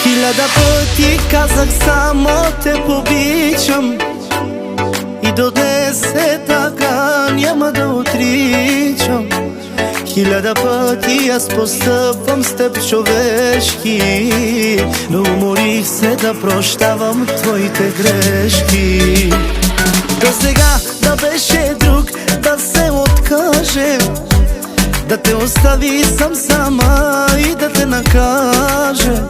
Хиляда пъти казах само те обичам и до днес е така, няма да отричам. Хиляда пъти аз постъпвам с теб човешки, но уморих се да прощавам твоите грешки. До сега да беше друг, да се откаже, да те остави сам сама и да те накаже.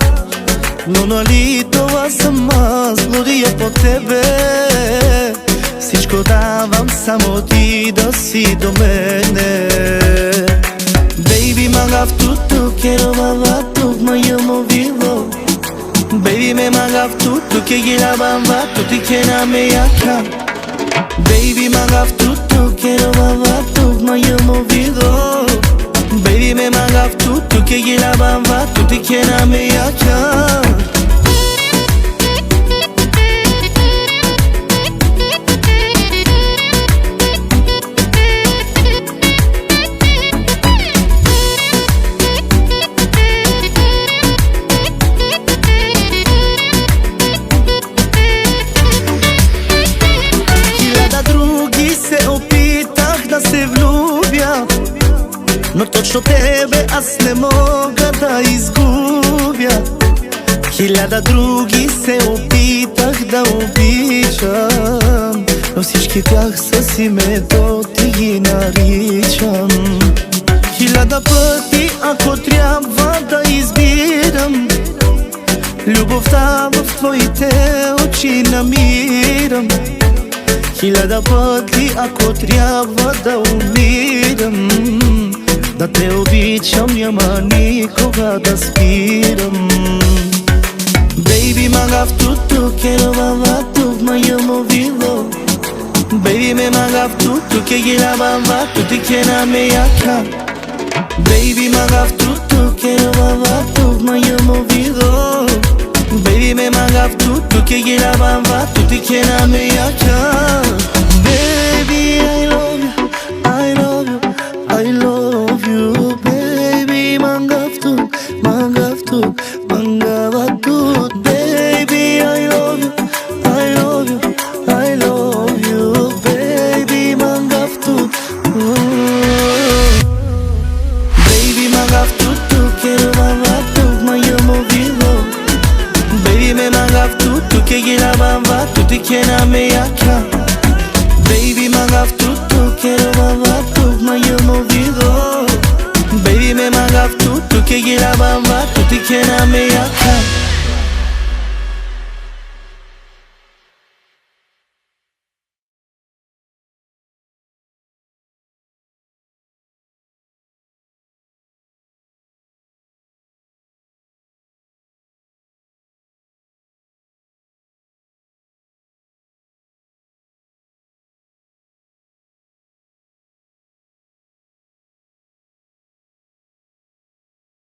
Но нали това съм аз, лудия по тебе. Всичко давам, само ти да си до мене. Baby, magaftutu, quiero babar tu maya movido. Baby, me magaftutu, que gira bamba, tu te quiera me acá. Baby, magaftutu, quiero babar tu maya movido. Baby, me magaftutu, que gira bamba, tu te quiera me acá. Но точно тебе аз не мога да изгубя. Хиляда други се опитах да обичам, но всички тях с името ти ги наричам. Хиляда пъти, ако трябва да избирам, любовта в твоите очи намирам. Хиляда пъти, ако трябва да умирам, да те обичам, няма никога да спирам. Baby, magaftutu, quiero babar tu maya movido. Baby, me magaftutu, que gira bamba, tu te quiera me acá. Baby, magaftutu, quiero babar tu maya movido. Baby, me magaftutu, que gira bamba, tu te quiera me acá. Baby, I love you, I love you, I love you. Baby, magaftutu, magaftutu, magaftutu. Baby, I love you, I love you, I love you. Baby, magaftutu. Baby, magaftutu, quiero babar tu maya movido. Baby, me magaftutu, que gira bamba, tu te quiera me acá. Baby, magaftutu, quiero babar tu maya movido. Baby, me magaftutu, que gira bamba, tu te quiera me acá.